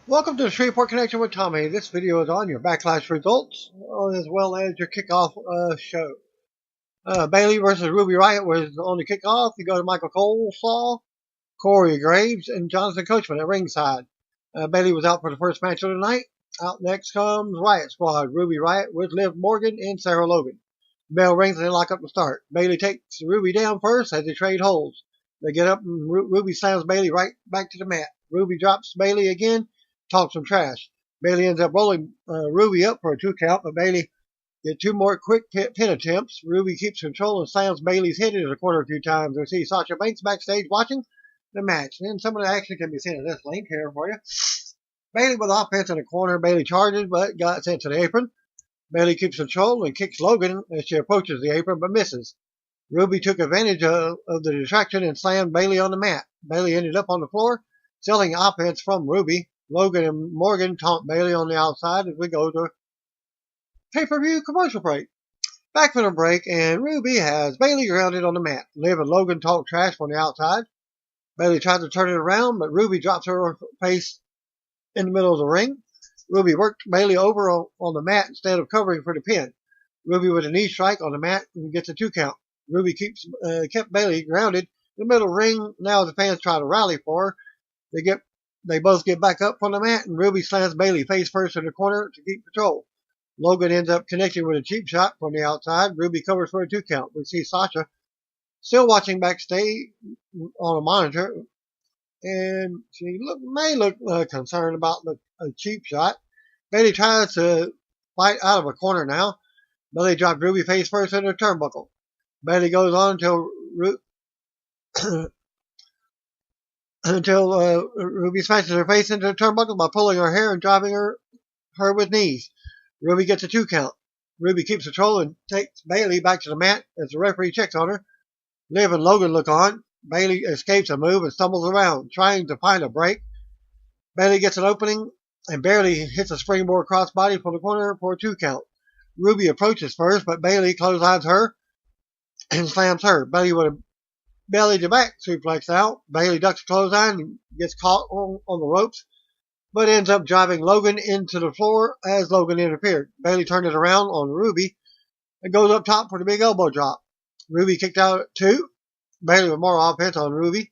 Welcome to the Shreveport Connection with Tommy. This video is on your backlash results as well as your kickoff show. Bailey versus Ruby Riott was on the kickoff. You go to Michael Coleslaw, Corey Graves, and Jonathan Coachman at ringside. Bailey was out for the first match of the night. Out next comes Riott Squad. Ruby Riott with Liv Morgan and Sarah Logan. Bell rings and they lock up to start. Bailey takes Ruby down first as they trade holds. They get up and Ruby slams Bailey right back to the mat. Ruby drops Bailey again. Talk some trash. Bailey ends up rolling Ruby up for a 2 count, but Bailey did 2 more quick pin attempts. Ruby keeps control and slams Bailey's head into the corner a few times. We see Sasha Banks backstage watching the match. And some of the action can be seen in this link here for you. Bailey with offense in the corner. Bailey charges, but got sent to the apron. Bailey keeps control and kicks Logan as she approaches the apron, but misses. Ruby took advantage of the distraction and slammed Bailey on the mat. Bailey ended up on the floor, selling offense from Ruby. Logan and Morgan taunt Bailey on the outside as we go to pay-per-view commercial break. Back from the break, and Ruby has Bailey grounded on the mat. Liv and Logan talk trash from the outside. Bailey tries to turn it around, but Ruby drops her face in the middle of the ring. Ruby worked Bailey over on the mat instead of covering for the pin. Ruby with a knee strike on the mat and gets a 2 count. Ruby kept Bailey grounded in the middle of the ring. Now the fans try to rally for her. They both get back up from the mat, and Ruby slams Bailey face first in the corner to keep control. Logan ends up connecting with a cheap shot from the outside. Ruby covers for a 2 count. We see Sasha still watching backstage on a monitor, and she may look concerned about a cheap shot. Bailey tries to fight out of a corner now. Bailey dropped Ruby face first in the turnbuckle. Bailey goes on until Ruby smashes her face into the turnbuckle by pulling her hair and driving her with knees. Ruby gets a 2 count. Ruby keeps control and takes Bailey back to the mat as the referee checks on her. Liv and Logan look on. Bailey escapes a move and stumbles around, trying to find a break. Bailey gets an opening and barely hits a springboard crossbody from the corner for a 2 count. Ruby approaches first, but Bailey clotheslines her and slams her. Bailey with a belly to back suplex out. Bailey ducks the clothesline and gets caught on the ropes, but ends up driving Logan into the floor as Logan interfered. Bailey turned it around on Ruby and goes up top for the big elbow drop. Ruby kicked out at 2. Bailey with more offense on Ruby.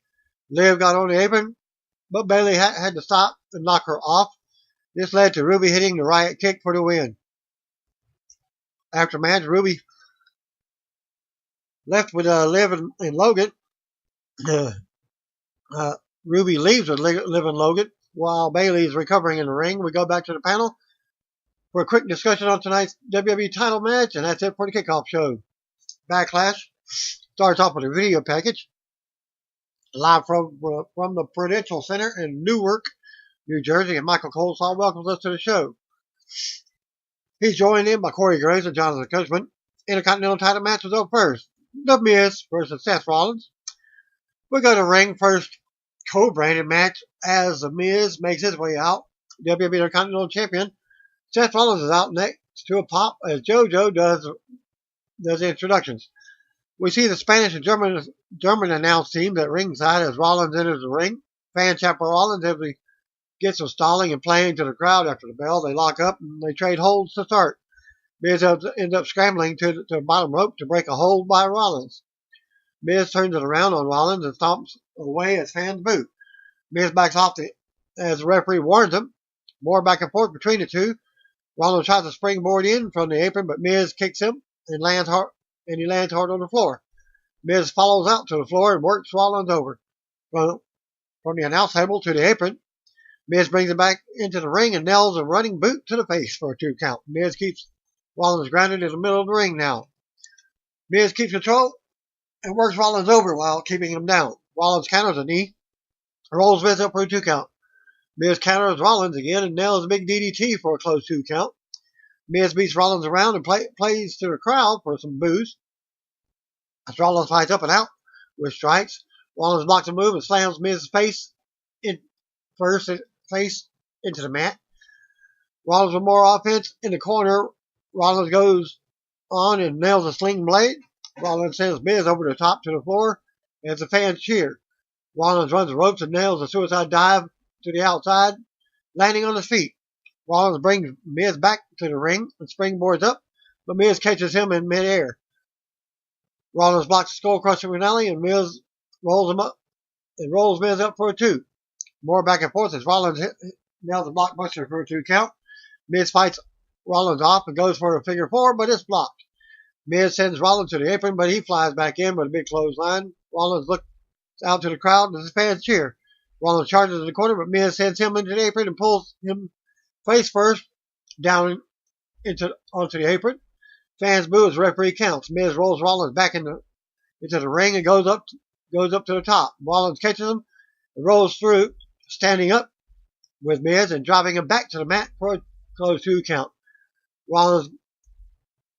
Liv got on the apron, but Bailey had to stop and knock her off. This led to Ruby hitting the Riott kick for the win. After match, Ruby left with Liv and Logan. Ruby leaves with Liv and Logan while Bailey is recovering in the ring. We go back to the panel for a quick discussion on tonight's WWE title match, and that's it for the kickoff show. Backlash starts off with a video package live from the Prudential Center in Newark, New Jersey, and Michael Coleslaw welcomes us to the show. He's joined in by Corey Graves and Jonathan Coachman. Intercontinental title match was up first. The Miz versus Seth Rollins. We go to ring first co-branded match as The Miz makes his way out. WWE Intercontinental Champion Seth Rollins is out next to a pop as JoJo does the introductions. We see the Spanish and German announce teams at ringside as Rollins enters the ring. Fans chant for Rollins as he gets some stalling and playing to the crowd after the bell. They lock up and they trade holds to start. Miz ends up scrambling to the bottom rope to break a hold by Rollins. Miz turns it around on Rollins and stomps away as fans boo. Miz backs off as the referee warns him. More back and forth between the two. Rollins tries to springboard in from the apron, but Miz kicks him and he lands hard on the floor. Miz follows out to the floor and works Rollins over. From the announce table to the apron, Miz brings him back into the ring and nails a running boot to the face for a 2 count. Miz keeps Rollins grounded in the middle of the ring now. Miz keeps control and works Rollins over while keeping him down. Rollins counters a knee, rolls Miz up for a 2 count. Miz counters Rollins again and nails a big DDT for a close 2 count. Miz beats Rollins around and plays to the crowd for some boos. As Rollins fights up and out with strikes, Rollins blocks a move and slams Miz's face into the mat. Rollins with more offense in the corner. Rollins goes on and nails a sling blade. Rollins sends Miz over the top to the floor as the fans cheer. Rollins runs the ropes and nails a suicide dive to the outside landing on his feet. Rollins brings Miz back to the ring and springboards up, but Miz catches him in midair. Rollins blocks the skull crusher finale, and Miz rolls him up and rolls Miz up for a 2. More back and forth as Rollins nails a blockbuster for a 2 count. Miz fights Rollins off and goes for a figure 4, but it's blocked. Miz sends Rollins to the apron, but he flies back in with a big clothesline. Rollins looks out to the crowd and the fans cheer. Rollins charges in the corner, but Miz sends him into the apron and pulls him face first down onto the apron. Fans boo as referee counts. Miz rolls Rollins back into the ring and goes up to the top. Rollins catches him and rolls through, standing up with Miz and driving him back to the mat for a close 2 count. Rollins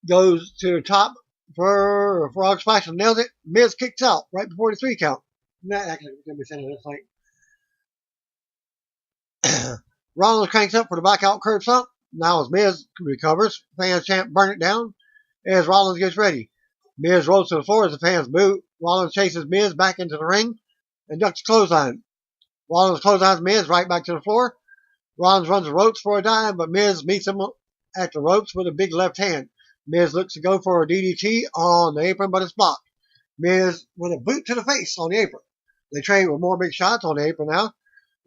goes to the top for a frog splash and nails it. Miz kicks out right before the 3 count. That actually going to be saying this like Rollins cranks up for the blackout curb stomp. Now as Miz recovers, fans chant "Burn it down" as Rollins gets ready. Miz rolls to the floor as the fans boo. Rollins chases Miz back into the ring and ducks clothesline. Rollins clotheslines Miz right back to the floor. Rollins runs the ropes for a dive, but Miz meets him at the ropes with a big left hand. Miz looks to go for a DDT on the apron, but it's blocked. Miz with a boot to the face on the apron. They trade with more big shots on the apron now.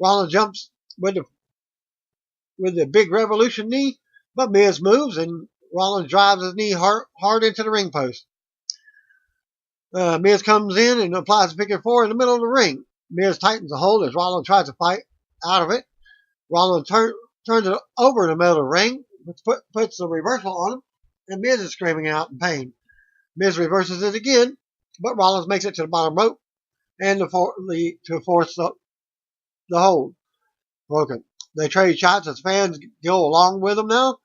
Rollins jumps with the big revolution knee, but Miz moves and Rollins drives his knee hard into the ring post. Miz comes in and applies a figure 4 in the middle of the ring. Miz tightens the hold as Rollins tries to fight out of it. Rollins turns it over in the middle of the ring, puts the reversal on him, and Miz is screaming out in pain. Miz reverses it again, but Rollins makes it to the bottom rope and to force the hold broken. They trade shots as fans go along with them now.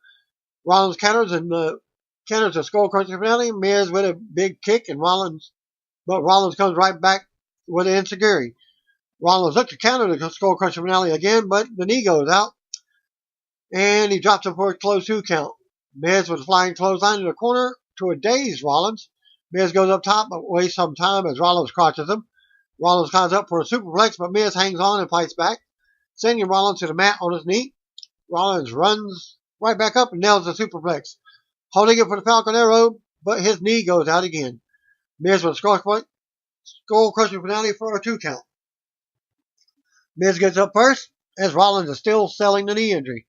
Rollins counters the skull crusher finale. Miz with a big kick, and Rollins comes right back with an enziguri. Rollins looks to counter the skull crusher finale again, but the knee goes out, and he drops him for a close 2 count. Miz with a flying clothesline in the corner to a dazed Rollins. Miz goes up top, but wastes some time as Rollins crotches him. Rollins climbs up for a superplex, but Miz hangs on and fights back, sending Rollins to the mat on his knee. Rollins runs right back up and nails the superplex, holding it for the Falcon Arrow, but his knee goes out again. Miz with a skull crusher finale for a 2 count. Miz gets up first as Rollins is still selling the knee injury.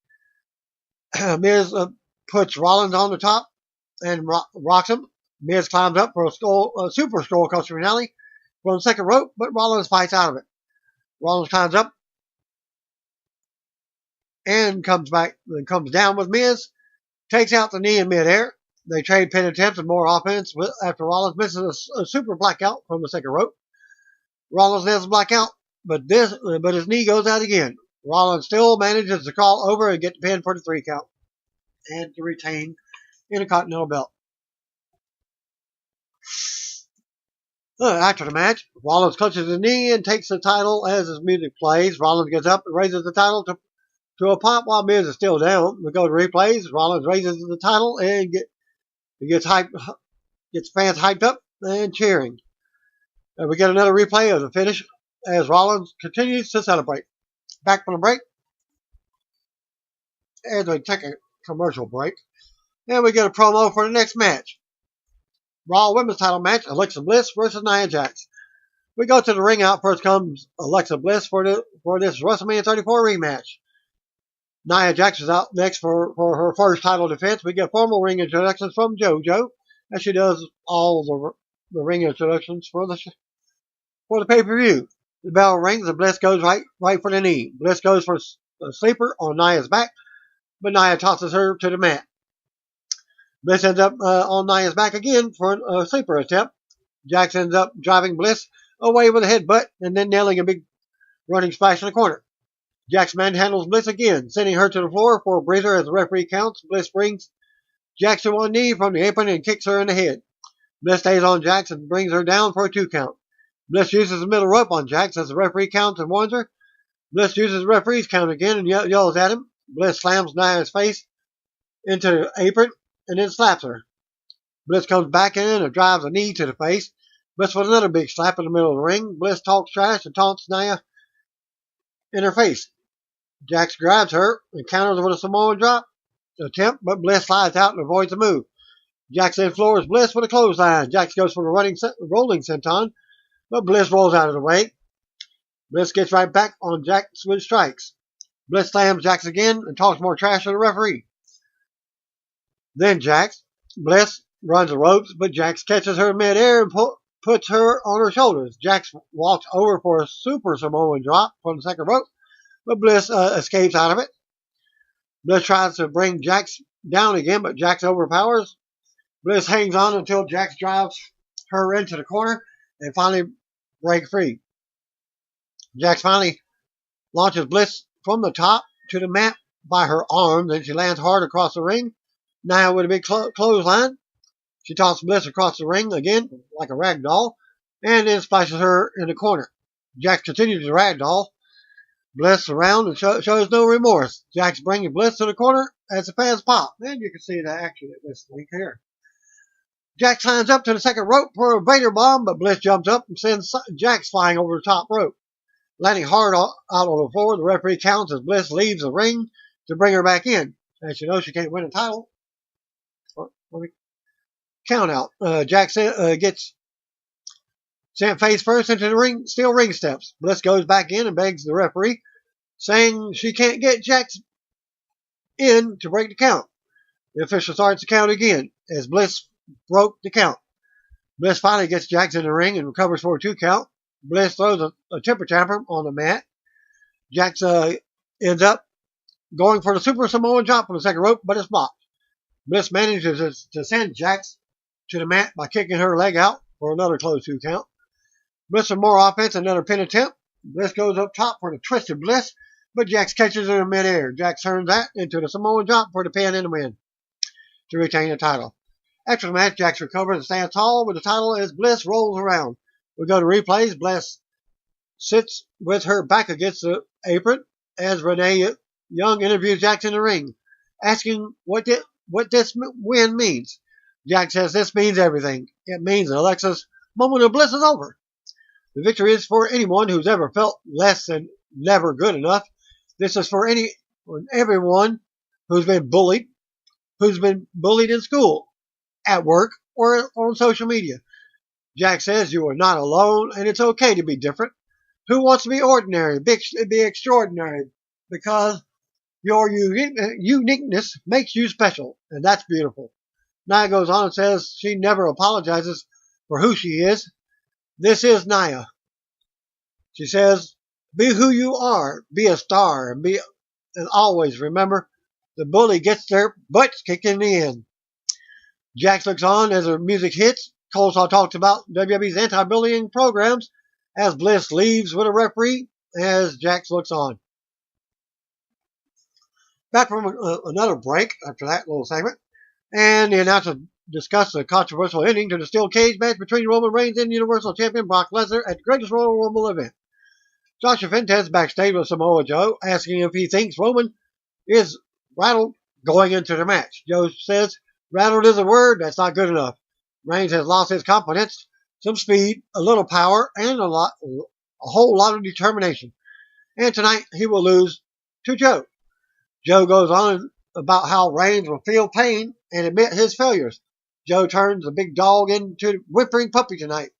Miz puts Rollins on the top and rocks him. Miz climbs up for a super skull crusher finale from the second rope, but Rollins fights out of it. Rollins climbs up and comes down with Miz, takes out the knee in midair. They trade pin attempts and more offense after Rollins misses a super blackout from the second rope. Rollins nails the blackout, but his knee goes out again. Rollins still manages to crawl over and get the pin for the 3 count and to retain in a Continental belt. After the match, Rollins clutches his knee and takes the title as his music plays. Rollins gets up and raises the title to a pop while Miz is still down. We go to replays. Rollins raises the title and gets fans hyped up and cheering. And we get another replay of the finish as Rollins continues to celebrate. Back from the break, as we take a commercial break, and we get a promo for the next match. Raw Women's title match, Alexa Bliss versus Nia Jax. We go to the ring. Out first comes Alexa Bliss for this WrestleMania 34 rematch. Nia Jax is out next for her first title defense. We get formal ring introductions from JoJo, as she does all the ring introductions for the pay-per-view. The bell rings and Bliss goes right for the knee. Bliss goes for a sleeper on Nia's back, but Nia tosses her to the mat. Bliss ends up on Nia's back again for a sleeper attempt. Jax ends up driving Bliss away with a headbutt and then nailing a big running splash in the corner. Jax manhandles Bliss again, sending her to the floor for a breather as the referee counts. Bliss brings Jax to one knee from the apron and kicks her in the head. Bliss stays on Jax and brings her down for a 2 count. Bliss uses the middle rope on Jax as the referee counts and warns her. Bliss uses the referee's count again and yells at him. Bliss slams Nia's face into the apron and then slaps her. Bliss comes back in and drives a knee to the face. Bliss with another big slap in the middle of the ring. Bliss talks trash and taunts Nia in her face. Jax grabs her and counters with a Samoan drop attempt, but Bliss slides out and avoids the move. Jax then floors Bliss with a clothesline. Jax goes for the rolling senton, but Bliss rolls out of the way. Bliss gets right back on Jax with strikes. Bliss slams Jax again and talks more trash to the referee. Then Bliss runs the ropes, but Jax catches her midair and puts her on her shoulders. Jax walks over for a super Samoan drop from the second rope, but Bliss escapes out of it. Bliss tries to bring Jax down again, but Jax overpowers. Bliss hangs on until Jax drives her into the corner and finally break free. Jax finally launches Bliss from the top to the mat by her arms, and she lands hard across the ring. Now with a big clothesline, she tosses Bliss across the ring again like a rag doll, and then splashes her in the corner. Jax continues to ragdoll Bliss around and shows no remorse. Jax brings Bliss to the corner as the fans pop. And you can see the action at this link here. Jax climbs up to the second rope for a Vader bomb, but Bliss jumps up and sends Jax flying over the top rope. Landing hard out on the floor, the referee counts as Bliss leaves the ring to bring her back in. As you know, she can't win a title. Let me count out. Jax gets sent face first into the steel ring steps. Bliss goes back in and begs the referee, saying she can't get Jax in to break the count. The official starts to count again as Bliss broke the count. Bliss finally gets Jax in the ring and recovers for a 2 count. Bliss throws a temper tantrum on the mat. Jax ends up going for the Super Samoan drop from the second rope, but it's blocked. Bliss manages to send Jax to the mat by kicking her leg out for another close 2 count. Bliss with more offense, another pin attempt. Bliss goes up top for the twisted Bliss, but Jax catches her in midair. Jax turns that into the Samoan drop for the pin and the win to retain the title. After the match, Jax recovers and stands tall with the title as Bliss rolls around. We go to replays. Bliss sits with her back against the apron as Renee Young interviews Jax in the ring, asking what this win means. Jax says this means everything. It means that Alexa's moment of bliss is over. The victory is for anyone who's ever felt less than never good enough. This is for everyone who's been bullied in school, at work, or on social media. Jax says you are not alone, and it's okay to be different. Who wants to be ordinary, be extraordinary, because your uniqueness makes you special, and that's beautiful. Nia goes on and says she never apologizes for who she is. This is Nia. She says, be who you are, be a star, and always remember, the bully gets their butts kicked in the end. Jax looks on as the music hits. Coleslaw talks about WWE's anti-bullying programs as Bliss leaves with a referee as Jax looks on. Back from another break after that little segment, and the announcer discussed the controversial ending to the steel cage match between Roman Reigns and Universal Champion Brock Lesnar at the Greatest Royal Rumble event. Joshua Fintez backstage with Samoa Joe, asking if he thinks Roman is rattled going into the match. Joe says, rattled is a word, that's not good enough. Reigns has lost his confidence, some speed, a little power, and a whole lot of determination. And tonight he will lose to Joe. Joe goes on about how Reigns will feel pain and admit his failures. Joe turns the big dog into a whimpering puppy tonight.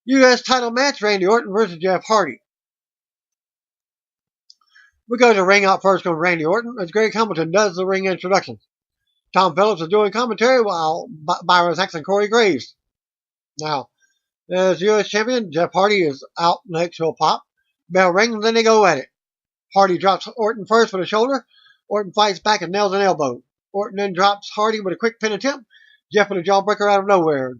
U.S. title match, Randy Orton versus Jeff Hardy. We go to ring out first on Randy Orton as Greg Hamilton does the ring introductions. Tom Phillips is doing commentary while Byron Saxon and Corey Graves. Now, as U.S. champion, Jeff Hardy is out next to a pop. Bell rings, then they go at it. Hardy drops Orton first with a shoulder. Orton fights back and nails an elbow. Orton then drops Hardy with a quick pin attempt. Jeff with a jawbreaker out of nowhere.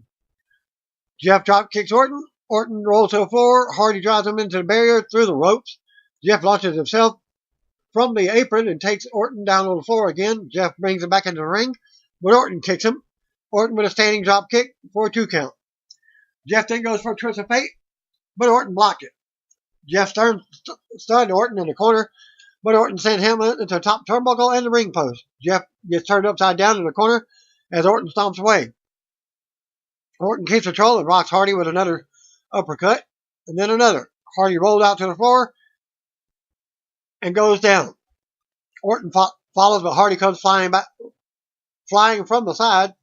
Jeff drop kicks Orton. Orton rolls to the floor. Hardy drives him into the barrier through the ropes. Jeff launches himself from the apron and takes Orton down on the floor again. Jeff brings him back into the ring, but Orton kicks him. Orton with a standing drop kick for a 2 count. Jeff then goes for a twist of fate, but Orton blocked it. Jeff stunned Orton in the corner, but Orton sent him into the top turnbuckle and the ring post. Jeff gets turned upside down in the corner as Orton stomps away. Orton keeps control and rocks Hardy with another uppercut, and then another. Hardy rolled out to the floor, and goes down. Orton follows, but Hardy comes flying from the side,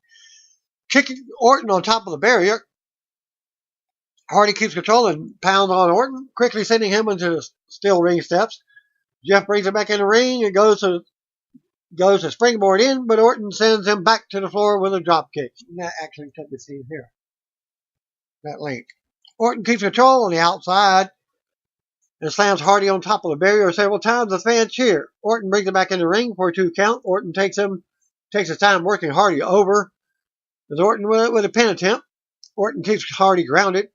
kicking Orton on top of the barrier. Hardy keeps control and pounds on Orton, quickly sending him into the steel ring steps. Jeff brings him back in the ring and goes to springboard in, but Orton sends him back to the floor with a drop kick. And that actually took the scene here. That link. Orton keeps control on the outside and slams Hardy on top of the barrier several times. The fans cheer. Orton brings him back in the ring for a 2 count. Orton takes his time working Hardy over. As Orton with a pin attempt. Orton keeps Hardy grounded.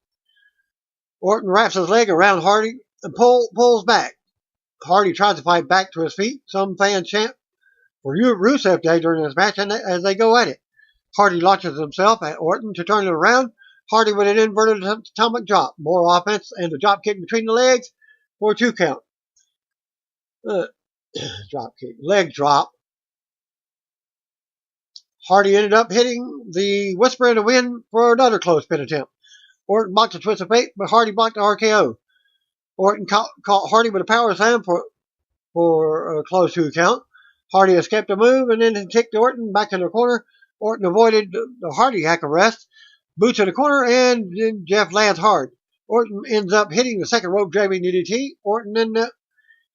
Orton wraps his leg around Hardy and pulls back. Hardy tries to fight back to his feet. Some fans chant for Rusev Day during this match as they go at it. Hardy launches himself at Orton to turn it around. Hardy with an inverted atomic drop. More offense and the drop kick between the legs for a 2 count. Drop kick. Leg drop. Hardy ended up hitting the Whisper in the Wind for another close pin attempt. Orton blocked the Twist of Fate, but Hardy blocked the RKO. Orton caught Hardy with a power slam for a close 2 count. Hardy escaped a move and then kicked Orton back in the corner. Orton avoided the Hardy hack arrest. Boots in the corner, and then Jeff lands hard. Orton ends up hitting the second rope driving DDT. Orton then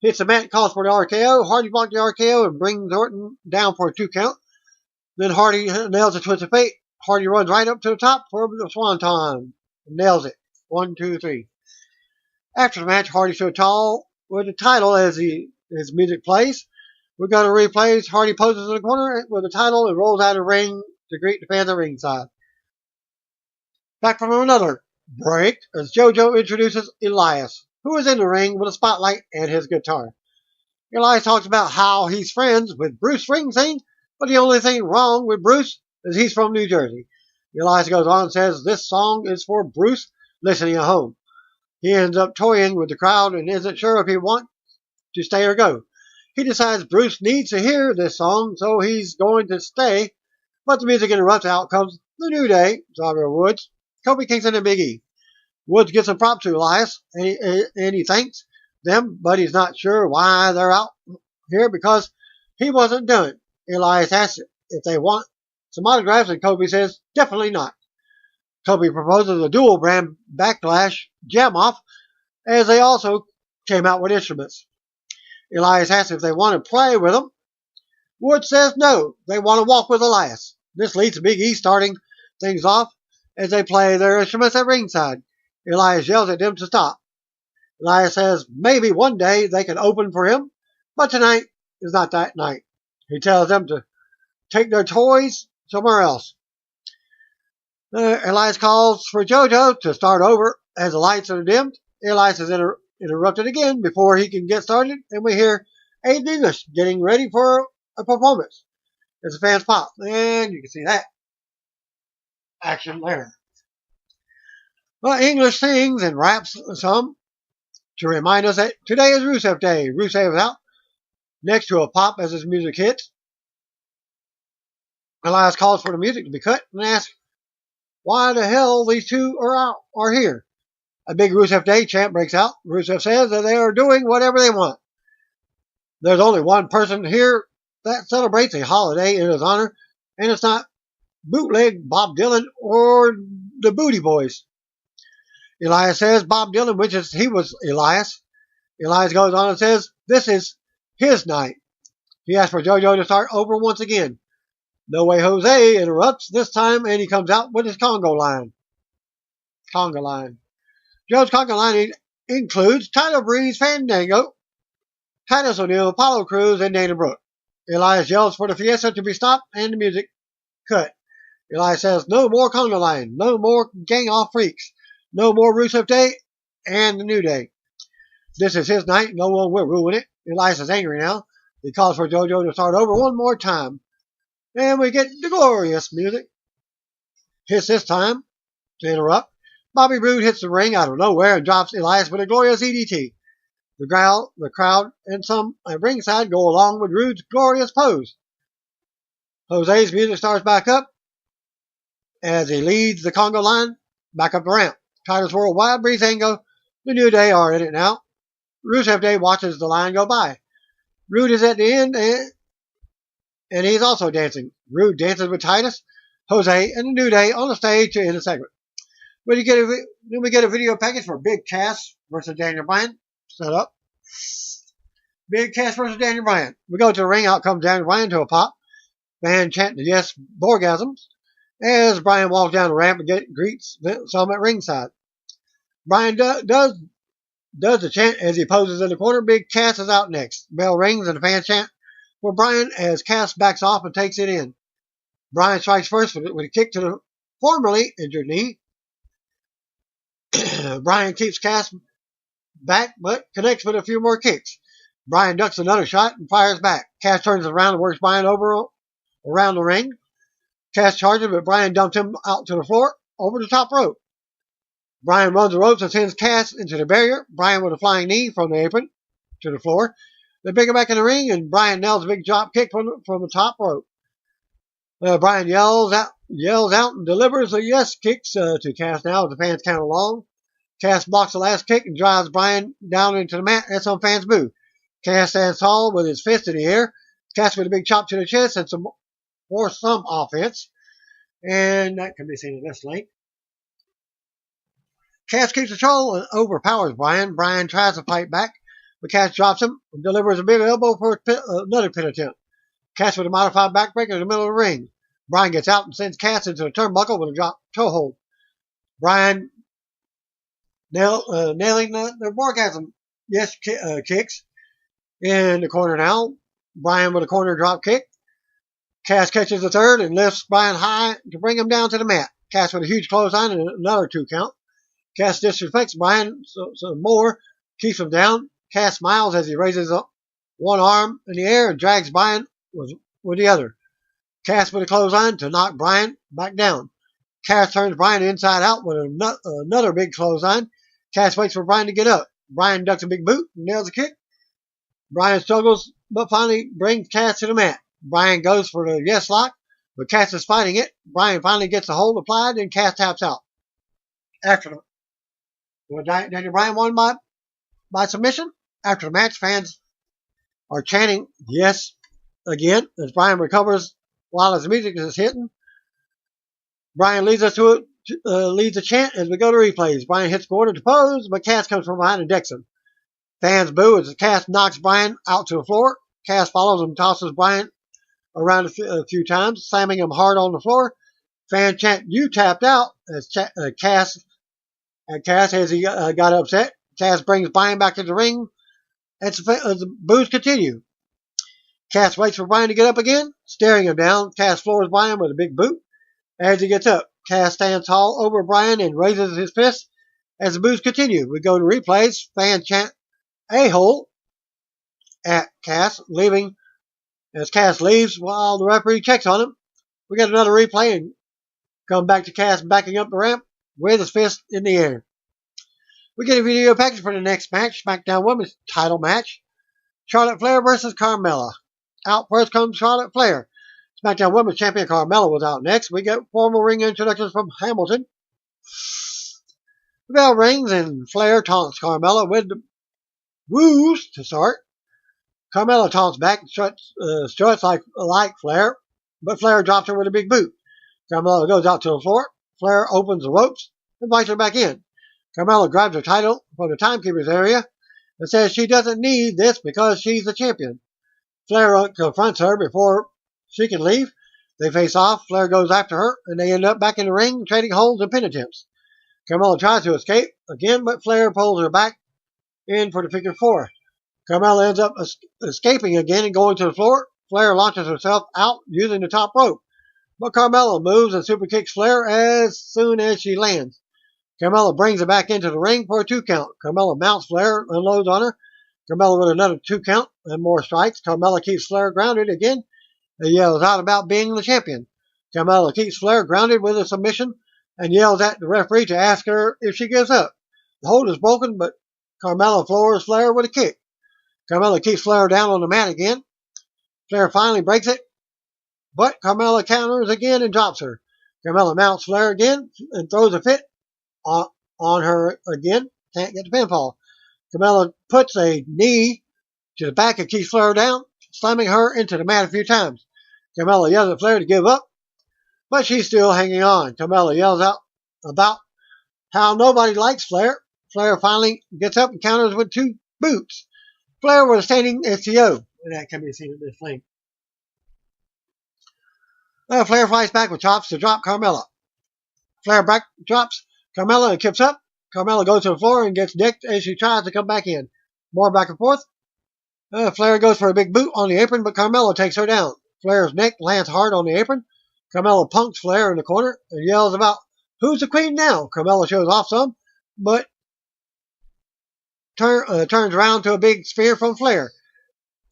hits the mat, calls for the RKO. Hardy blocked the RKO and brings Orton down for a 2 count. Then Hardy nails the Twist of Fate. Hardy runs right up to the top for the Swanton. Nails it. 1, 2, 3. After the match, Hardy stood tall with the title as his music plays. We're going to replay. Hardy poses in the corner with the title and rolls out of the ring to greet the fans at ringside. Back from another break as JoJo introduces Elias, who is in the ring with a spotlight and his guitar. Elias talks about how he's friends with Bruce Springsteen, but the only thing wrong with Bruce is he's from New Jersey. Elias goes on and says this song is for Bruce listening at home. He ends up toying with the crowd and isn't sure if he wants to stay or go. He decides Bruce needs to hear this song, so he's going to stay, but the music interrupts. Out comes the New Day, Xavier Woods, Kofi Kingston, and Big E. Woods gets some props to Elias, and he thanks them, but he's not sure why they're out here because he wasn't done. Elias asks if they want some autographs, and Kofi says definitely not. Kofi proposes a dual brand backlash jam-off, as they also came out with instruments. Elias asks if they want to play with him. Woods says no, they want to walk with Elias. This leads to Big E starting things off as they play their instruments at ringside. Elias yells at them to stop. Elias says maybe one day they can open for him, but tonight is not that night. He tells them to take their toys somewhere else. Elias calls for JoJo to start over as the lights are dimmed. Elias is interrupted again before he can get started, and we hear Aiden English getting ready for a performance. As the fans pop, and you can see that action there. Well, English sings and raps some to remind us that today is Rusev Day. Rusev is out next to a pop as his music hits. Elias calls for the music to be cut and asks why the hell these two are here. A big Rusev Day chant breaks out. Rusev says that they are doing whatever they want. There's only one person here that celebrates a holiday in his honor, and it's not bootleg Bob Dylan or the Booty Boys. Elias says Bob Dylan wishes he was Elias. Elias goes on and says this is his night. He asks for JoJo to start over once again. No Way Jose interrupts this time, and he comes out with his conga line. Joe's conga line includes Tyler Breeze, Fandango, Titus O'Neil, Apollo Crews, and Dana Brooke. Elias yells for the fiesta to be stopped and the music cut. Elias says no more conga line, no more gang off freaks, no more Rusev Day and the New Day. This is his night, no one will ruin it. Elias is angry now. He calls for JoJo to start over one more time. And we get the glorious music. Hits this time to interrupt. Bobby Roode hits the ring out of nowhere and drops Elias with a glorious EDT. The crowd and some at ringside go along with Roode's glorious pose. Jose's music starts back up as he leads the conga line back up the ramp. Titus Worldwide, Breezango, the New Day are in it now. Rusev Day watches the line go by. Rude is at the end, and he's also dancing. Rude dances with Titus, Jose, and the New Day on the stage to end the segment. Then we get a video package for Big Cass versus Daniel Bryan. Set up. Big Cass versus Daniel Bryan. We go to the ring. Out comes Daniel Bryan to a pop. Fan chanting yes, Borgasms. As Bryan walks down the ramp and greets some at ringside. Bryan does the chant as he poses in the corner. Big Cass is out next. Bell rings and the fans chant for Bryan as Cass backs off and takes it in. Bryan strikes first with a kick to the formerly injured knee. Bryan keeps Cass back but connects with a few more kicks. Bryan ducks another shot and fires back. Cass turns around and works Bryan over around the ring. Cass charges, but Bryan dumps him out to the floor over the top rope. Bryan runs the ropes and sends Cass into the barrier. Bryan with a flying knee from the apron to the floor. They bring him back in the ring, and Bryan nails a big drop kick from the top rope. Bryan yells out and delivers a yes kicks to Cass now as the fans count along. Cass blocks the last kick and drives Bryan down into the mat as some fans boo. Cass stands tall with his fist in the air. Cass with a big chop to the chest and some offense. And that can be seen in this link. Cass keeps control and overpowers Bryan. Bryan tries to fight back, but Cass drops him and delivers a big elbow for another pin attempt. Cass with a modified backbreaker in the middle of the ring. Bryan gets out and sends Cass into the turnbuckle with a drop toe hold. Bryan nailing the orgasm kicks in the corner now. Bryan with a corner drop kick. Cass catches the third and lifts Bryan high to bring him down to the mat. Cass with a huge clothesline and another 2 count. Cass disrespects Bryan some more, keeps him down. Cass smiles as he raises up one arm in the air and drags Bryan with the other. Cass with a clothesline to knock Bryan back down. Cass turns Bryan inside out with another big clothesline. Cass waits for Bryan to get up. Bryan ducks a big boot and nails a kick. Bryan struggles, but finally brings Cass to the mat. Bryan goes for the yes lock, but Cass is fighting it. Bryan finally gets the hold applied, and Cass taps out. After Daniel Bryan won by submission. After the match, fans are chanting yes again as Bryan recovers while his music is hitting. Bryan leads us leads a chant as we go to replays. Bryan hits corner to pose, but Cass comes from behind and decks him. Fans boo as Cass knocks Bryan out to the floor. Cass follows him and tosses Bryan around a few times, slamming him hard on the floor. Fan chant, "You tapped out," as Cass as he got upset. Cass brings Bryan back to the ring as the boos continue. Cass waits for Bryan to get up again, staring him down. Cass floors Bryan with a big boot. As he gets up, Cass stands tall over Bryan and raises his fist as the boos continue. We go to replays. Fans chant, "A-hole," at Cass, leaving as Cass leaves while the referee checks on him. We get another replay and come back to Cass backing up the ramp with his fist in the air. We get a video package for the next match, SmackDown Women's title match. Charlotte Flair versus Carmella. Out first comes Charlotte Flair. SmackDown Women's Champion Carmella was out next. We get formal ring introductions from Hamilton. The bell rings and Flair taunts Carmella with the woos to start. Carmella taunts back and struts like Flair, but Flair drops her with a big boot. Carmella goes out to the floor. Flair opens the ropes and invites her back in. Carmella grabs her title from the timekeeper's area and says she doesn't need this because she's the champion. Flair confronts her before she can leave. They face off. Flair goes after her, and they end up back in the ring trading holds and pin attempts. Carmella tries to escape again, but Flair pulls her back in for the figure 4. Carmella ends up escaping again and going to the floor. Flair launches herself out using the top rope, but Carmella moves and super kicks Flair as soon as she lands. Carmella brings her back into the ring for a 2 count. Carmella mounts Flair, unloads on her. Carmella with another 2 count and more strikes. Carmella keeps Flair grounded again and yells out about being the champion. Carmella keeps Flair grounded with a submission and yells at the referee to ask her if she gives up. The hold is broken, but Carmella floors Flair with a kick. Carmella keeps Flair down on the mat again. Flair finally breaks it, but Carmella counters again and drops her. Carmella mounts Flair again and throws a fit on her again. Can't get the pinfall. Carmella puts a knee to the back and keeps Flair down, slamming her into the mat a few times. Carmella yells at Flair to give up, but she's still hanging on. Carmella yells out about how nobody likes Flair. Flair finally gets up and counters with 2 boots. Flair with a standing STO, and that can be seen in this link. Flair fights back with chops to drop Carmella. Flair back drops Carmella and kicks up. Carmella goes to the floor and gets dicked as she tries to come back in. More back and forth. Flair goes for a big boot on the apron, but Carmella takes her down. Flair's neck lands hard on the apron. Carmella punks Flair in the corner and yells about, "Who's the queen now?" Carmella shows off some, but turns around to a big spear from Flair.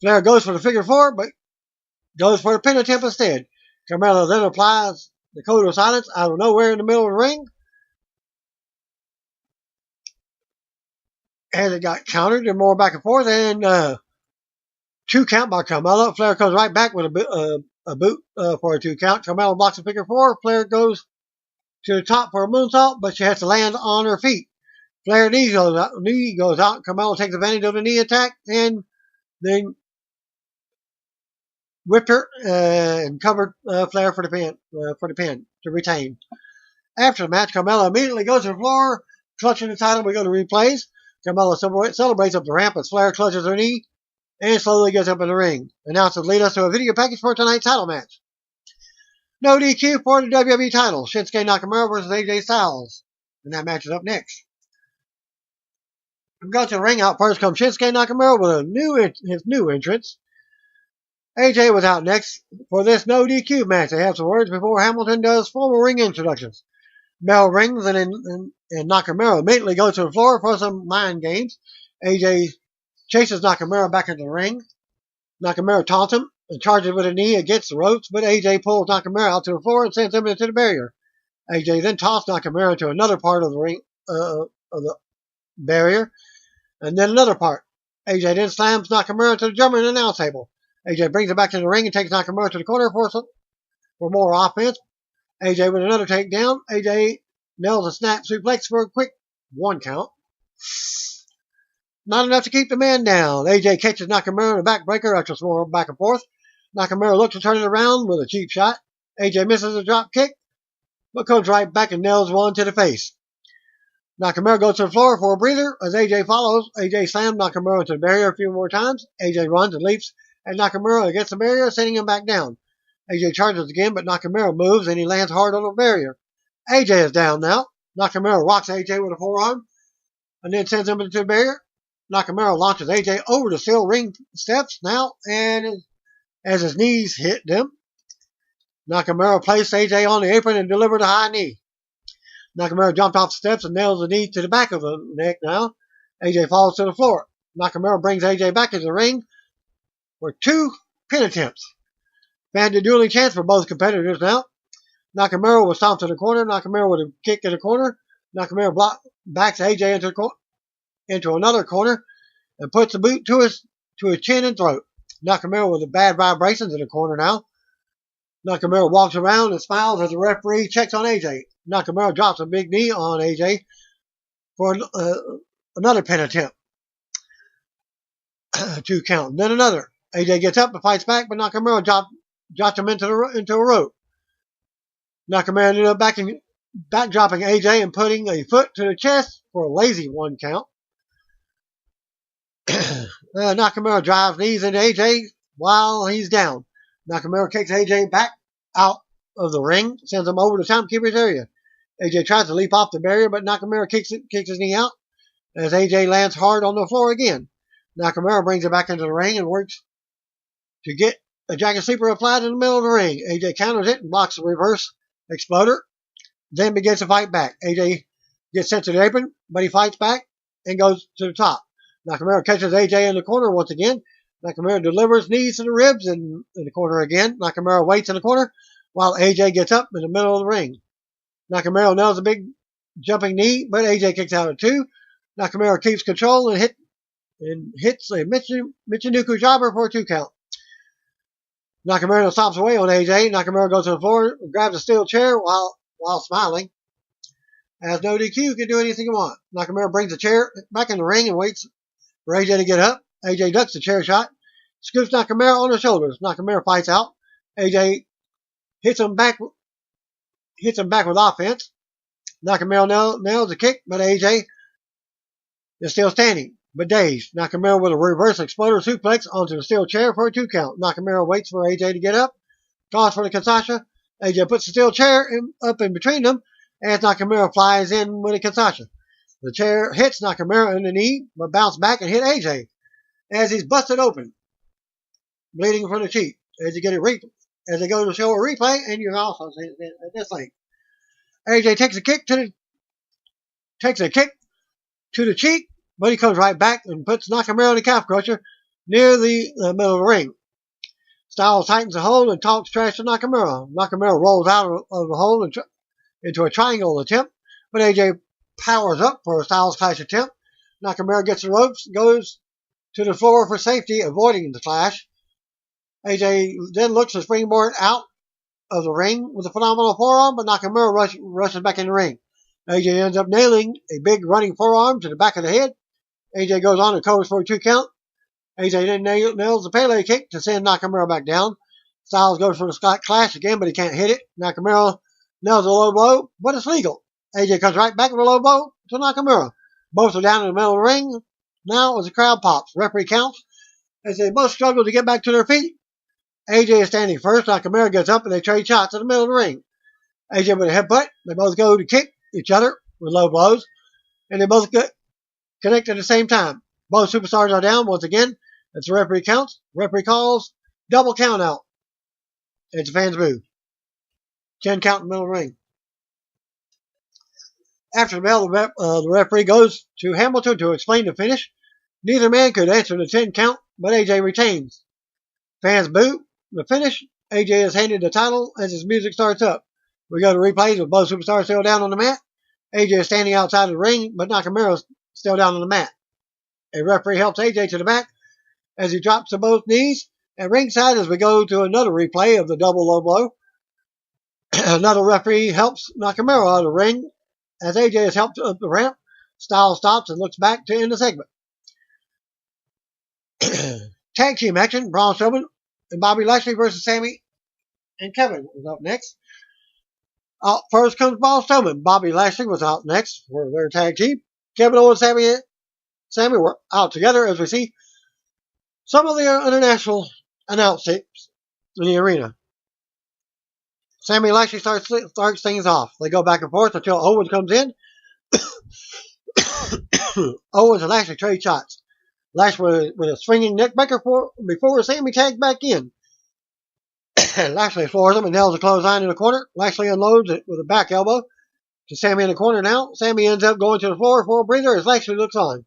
Flair goes for the figure 4, but goes for the pin attempt instead. Carmella then applies the code of silence out of nowhere in the middle of the ring. As it got countered and more back and forth, and 2 count by Carmella. Flair comes right back with a boot for a 2 count. Carmella blocks the figure 4. Flair goes to the top for a moonsault, but she has to land on her feet. Flair's knee goes out. Carmella takes advantage of the knee attack and then whipped her and covered Flair for the pin to retain. After the match, Carmella immediately goes to the floor, clutching the title. We go to replays. Carmella celebrates up the ramp as Flair clutches her knee and slowly gets up in the ring. Announcers lead us to a video package for tonight's title match. No DQ for the WWE title. Shinsuke Nakamura versus AJ Styles. And that match is up next. We go to the ring. Out first comes Shinsuke Nakamura with his new entrance. AJ was out next for this no DQ match. They have some words before Hamilton does formal ring introductions. Bell rings and Nakamura immediately goes to the floor for some mind games. AJ chases Nakamura back into the ring. Nakamura taunts him and charges with a knee against the ropes, but AJ pulls Nakamura out to the floor and sends him into the barrier. AJ then tosses Nakamura into another part of the ring, of the barrier, and then another part. AJ then slams Nakamura into the German announce table. AJ brings him back to the ring and takes Nakamura to the corner for more offense. AJ with another takedown. AJ nails a snap suplex for a quick 1 count. Not enough to keep the man down. AJ catches Nakamura in a backbreaker after some more back and forth. Nakamura looks to turn it around with a cheap shot. AJ misses a drop kick, but comes right back and nails one to the face. Nakamura goes to the floor for a breather as AJ follows. AJ slams Nakamura into the barrier a few more times. AJ runs and leaps at Nakamura against the barrier, sending him back down. AJ charges again, but Nakamura moves and he lands hard on the barrier. AJ is down now. Nakamura rocks AJ with a forearm and then sends him into the barrier. Nakamura launches AJ over the steel ring steps now, and as his knees hit them, Nakamura placed AJ on the apron and delivered a high knee. Nakamura jumped off the steps and nails the knee to the back of the neck now. AJ falls to the floor. Nakamura brings AJ back into the ring for 2 pin attempts. Fans a dueling chance for both competitors now. Nakamura was stomped to the corner. Nakamura with a kick in the corner. Nakamura backs AJ into another corner and puts the boot to his chin and throat. Nakamura with the bad vibrations in the corner now. Nakamura walks around and smiles as the referee checks on AJ. Nakamura drops a big knee on AJ for another pin attempt. 2 count. Then another. AJ gets up and fights back, but Nakamura drops him into a rope. Nakamura ended up back dropping AJ and putting a foot to the chest for a lazy 1 count. Nakamura drives knees into AJ while he's down. Nakamura kicks AJ back out of the ring, sends him over to timekeeper's area. AJ tries to leap off the barrier, but Nakamura kicks his knee out as AJ lands hard on the floor again. Nakamura brings it back into the ring and works to get a Dragon Sleeper applied in the middle of the ring. AJ counters it and blocks the reverse exploder, then begins to fight back. AJ gets sent to the apron, but he fights back and goes to the top. Nakamura catches AJ in the corner once again. Nakamura delivers knees to the ribs in the corner again. Nakamura waits in the corner while AJ gets up in the middle of the ring. Nakamura nails a big jumping knee, but AJ kicks out at 2. Nakamura keeps control and hits a Michinoku jobber for a 2 count. Nakamura stomps away on AJ. Nakamura goes to the floor, grabs a steel chair while smiling. As no DQ, can do anything you want. Nakamura brings the chair back in the ring and waits for AJ to get up. AJ ducks the chair shot, scoops Nakamura on the shoulders. Nakamura fights out. AJ hits him back with offense. Nakamura nails the kick, but AJ is still standing, but dazed. Nakamura with a reverse exploder suplex onto the steel chair for a 2 count. Nakamura waits for AJ to get up, calls for the Kinshasa. AJ puts the steel chair up in between them as Nakamura flies in with a Kinshasa. The chair hits Nakamura in the knee, but bounces back and hit AJ as he's busted open, bleeding from the cheek. As you get a as they go to show a replay, and you also see this thing. AJ takes a kick to the cheek, but he comes right back and puts Nakamura in the calf crusher near the middle of the ring. Styles tightens the hold and talks trash to Nakamura. Nakamura rolls out of the hold into a triangle attempt, but AJ powers up for a Styles clash attempt. Nakamura gets the ropes, goes to the floor for safety, avoiding the clash. AJ then looks to springboard out of the ring with a phenomenal forearm, but Nakamura rushes back in the ring. AJ ends up nailing a big running forearm to the back of the head. AJ goes on and covers for a 2 count. AJ then nails the Pele kick to send Nakamura back down. Styles goes for the Scott Clash again, but he can't hit it. Nakamura nails a low blow, but it's legal. AJ comes right back with a low blow to Nakamura. Both are down in the middle of the ring now as the crowd pops. Referee counts as they both struggle to get back to their feet. AJ is standing first. Nakamura gets up and they trade shots in the middle of the ring. AJ with a headbutt. They both go to kick each other with low blows, and they both get connect at the same time. Both superstars are down once again. As the referee counts, referee calls double count out. And the fans boo. 10 count in the middle of the ring. After the bell, the referee goes to Hamilton to explain the finish. Neither man could answer the 10 count, but AJ retains. Fans boo the finish. AJ is handed the title as his music starts up. We go to replays with both superstars still down on the mat. AJ is standing outside of the ring, but Nakamura is still down on the mat. A referee helps AJ to the back as he drops to both knees. At ringside, as we go to another replay of the double low blow, another referee helps Nakamura out of the ring. As AJ is helped up the ramp, Styles stops and looks back to end the segment. Tag team action, Braun Strowman and Bobby Lashley versus Sammy and Kevin was up next. First comes Braun Strowman. Bobby Lashley was out next for their tag team. Kevin Owens and Sammy were out together as we see some of the international announcements in the arena. Sammy Lashley starts things off. They go back and forth until Owens comes in. Owens and Lashley trade shots. Lashley with a swinging neckbreaker before Sammy tags back in. Lashley floors him and nails a clothesline in the corner. Lashley unloads it with a back elbow to Sammy in the corner now. Sammy ends up going to the floor for a breather as Lashley looks on.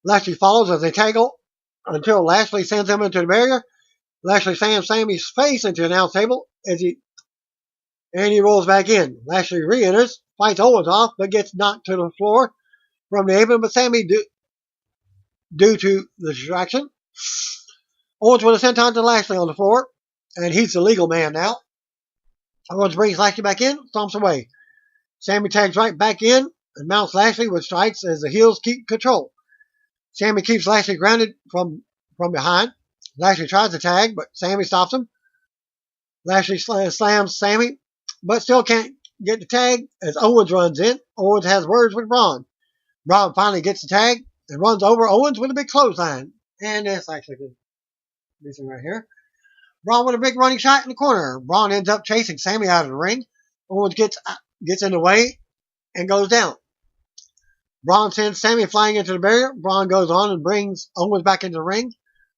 Lashley follows as they tackle until Lashley sends him into the barrier. Lashley slams Sammy's face into the announce table and he rolls back in. Lashley re-enters, fights Owens off, but gets knocked to the floor from the apron, but Sammy, due to the distraction, Owens with a senton to Lashley on the floor, and he's the legal man now. Owens brings Lashley back in, stomps away. Sammy tags right back in and mounts Lashley with strikes as the heels keep control. Sammy keeps Lashley grounded from behind. Lashley tries to tag, but Sammy stops him. Lashley slams Sammy, but still can't get the tag as Owens runs in. Owens has words with Braun. Braun finally gets the tag and runs over Owens with a big clothesline. And that's actually good. This one right here. Braun with a big running shot in the corner. Braun ends up chasing Sammy out of the ring. Owens gets in the way and goes down. Braun sends Sammy flying into the barrier. Braun goes on and brings Owens back into the ring.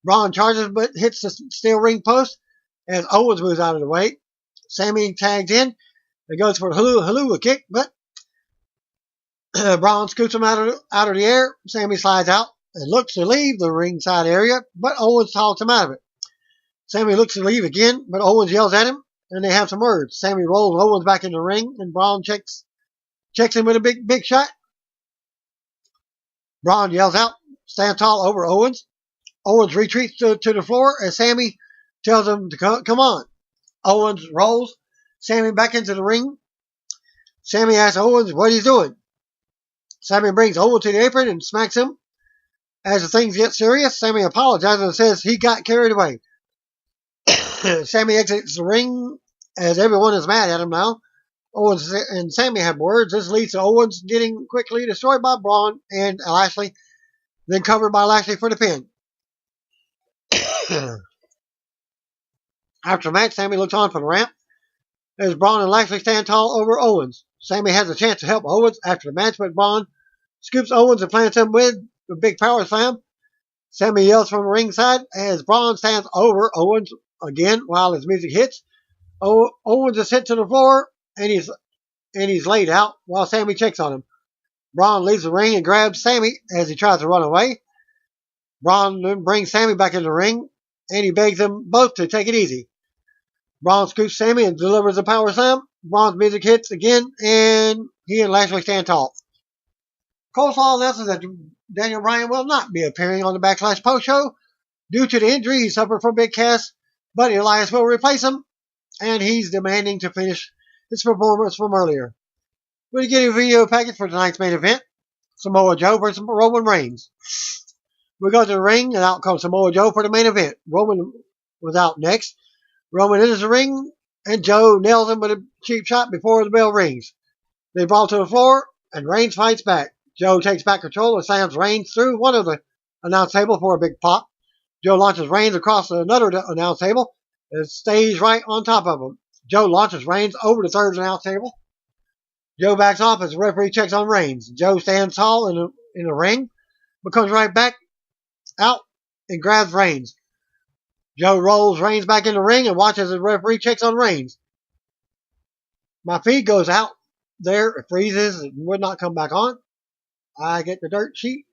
Braun charges but hits the steel ring post as Owens moves out of the way. Sammy tags in and goes for a hula kick, but Braun scoots him out of the air. Sammy slides out and looks to leave the ringside area, but Owens talks him out of it. Sammy looks to leave again, but Owens yells at him, and they have some words. Sammy rolls Owens back in the ring, and Braun checks him with a big shot. Braun yells out, stand tall over Owens. Owens retreats to the floor as Sammy tells him to come on. Owens rolls Sammy back into the ring. Sammy asks Owens what he's doing. Sammy brings Owens to the apron and smacks him As the things get serious, Sammy apologizes and says he got carried away. Sammy exits the ring as everyone is mad at him now. Owens and Sammy have words. This leads to Owens getting quickly destroyed by Braun and Lashley, then covered by Lashley for the pin. After the match, Sammy looks on from the ramp as Braun and Lashley stand tall over Owens. Sammy has a chance to help Owens after the match, but Braun scoops Owens and plants him with a big power slam. Sammy yells from the ringside as Braun stands over Owens again while his music hits. Owens is hit to the floor and he's laid out while Sammy checks on him. Braun leaves the ring and grabs Sammy as he tries to run away. Braun then brings Sammy back in the ring and he begs them both to take it easy. Braun scoops Sammy and delivers a power slam. Braun's music hits again and he and Lashley stand tall. Coleslaw announces that Daniel Bryan will not be appearing on the Backlash post-show due to the injury he suffered from Big Cass, but Elias will replace him, and he's demanding to finish his performance from earlier. We get a video package for tonight's main event, Samoa Joe versus Roman Reigns. We go to the ring, and out comes Samoa Joe for the main event. Roman was out next. Roman enters the ring, and Joe nails him with a cheap shot before the bell rings. They brawl to the floor, and Reigns fights back. Joe takes back control and slams Reigns through one of the announce table for a big pop. Joe launches Reigns across another announce table and stays right on top of him. Joe launches Reigns over the third announce table. Joe backs off as the referee checks on Reigns. Joe stands tall in the ring, but comes right back out and grabs Reigns. Joe rolls Reigns back in the ring and watches as the referee checks on Reigns. My feed goes out there, it freezes, and would not come back on. I get the dirt sheet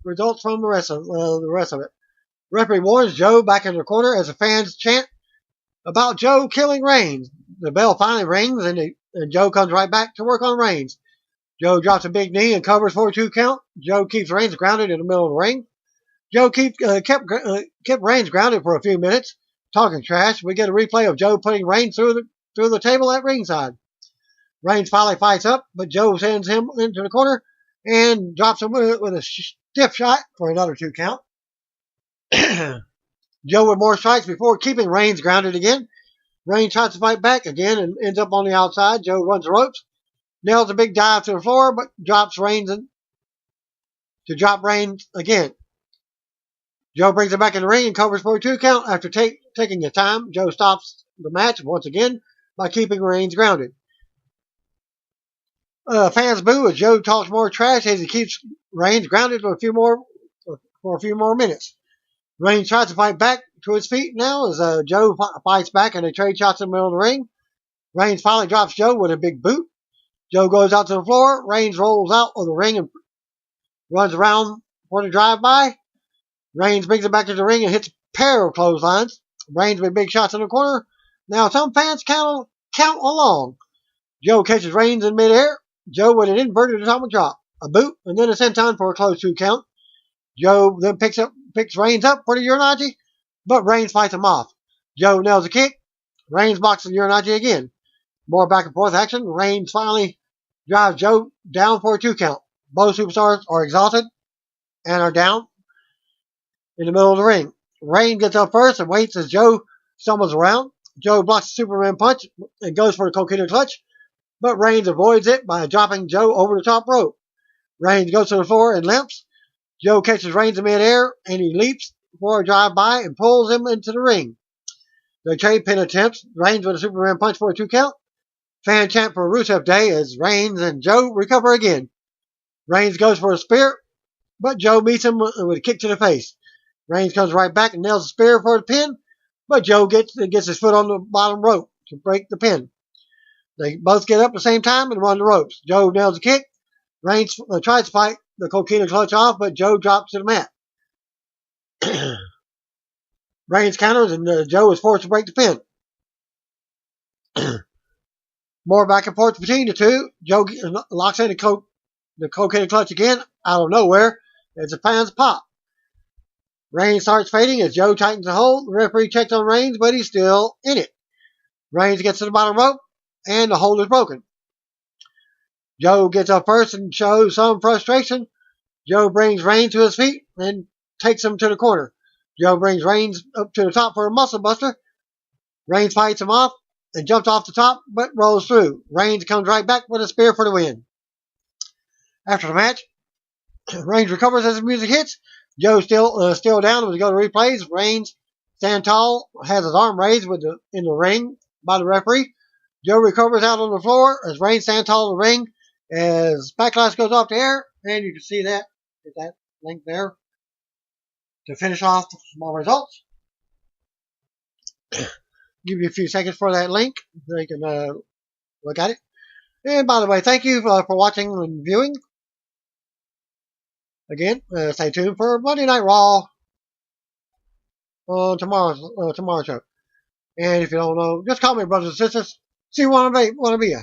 results from the rest of it. Referee warns Joe back in the corner as the fans chant about Joe killing Reigns. The bell finally rings and Joe comes right back to work on Reigns. Joe drops a big knee and covers for a 2 count. Joe keeps Reigns grounded in the middle of the ring. Joe kept Reigns grounded for a few minutes, talking trash. We get a replay of Joe putting Reigns through the table at ringside. Reigns finally fights up, but Joe sends him into the corner and drops him with a stiff shot for another 2 count. Joe with more strikes before keeping Reigns grounded again. Reigns tries to fight back again and ends up on the outside. Joe runs the ropes, nails a big dive to the floor, but drops Reigns to drop Reigns again. Joe brings him back in the ring and covers for a 2 count. After taking his time, Joe stops the match once again by keeping Reigns grounded. Fans boo as Joe talks more trash as he keeps Reigns grounded for a few more minutes. Reigns tries to fight back to his feet now as Joe fights back and they trade shots in the middle of the ring. Reigns finally drops Joe with a big boot. Joe goes out to the floor. Reigns rolls out of the ring and runs around for the drive-by. Reigns brings him back to the ring and hits a pair of clotheslines. Reigns with big shots in the corner. Now some fans count along. Joe catches Reigns in midair. Joe with an inverted atomic drop, a boot, and then a senton for a close 2 count. Joe then picks Reigns up for the Uranage, but Reigns fights him off. Joe nails a kick. Reigns blocks the Uranage again. More back and forth action. Reigns finally drives Joe down for a 2 count. Both superstars are exhausted and are down in the middle of the ring. Reigns gets up first and waits as Joe stumbles around. Joe blocks the Superman punch and goes for the coquina clutch, but Reigns avoids it by dropping Joe over the top rope. Reigns goes to the floor and limps. Joe catches Reigns in midair and he leaps for a drive-by and pulls him into the ring. They trade pin attempts. Reigns with a Superman punch for a 2 count. Fan chant for Rusev Day as Reigns and Joe recover again. Reigns goes for a spear, but Joe meets him with a kick to the face. Reigns comes right back and nails the spear for the pin, but Joe gets his foot on the bottom rope to break the pin. They both get up at the same time and run the ropes. Joe nails a kick. Reigns tries to fight the coquina clutch off, but Joe drops to the mat. Reigns counters and Joe is forced to break the pin. More back and forth between the two. Joe locks in the coquina clutch again out of nowhere as the fans pop. Reigns starts fading as Joe tightens the hold. The referee checks on Reigns, but he's still in it. Reigns gets to the bottom rope and the hold is broken. Joe gets up first and shows some frustration. Joe brings Reigns to his feet and takes him to the corner. Joe brings Reigns up to the top for a muscle buster. Reigns fights him off and jumps off the top, but rolls through. Reigns comes right back with a spear for the win. After the match, Reigns recovers as the music hits. Joe still down. We go to replays. Reigns stand tall, has his arm raised in the ring by the referee. Joe recovers out on the floor as Reigns stands tall in the ring. As Backlash goes off the air, and you can see that link there to finish off my results. Give you a few seconds for that link so you can look at it. And by the way, thank you for watching and viewing. Again, stay tuned for Monday Night Raw on tomorrow's show. And if you don't know, just call me brothers and sisters. See you want to be.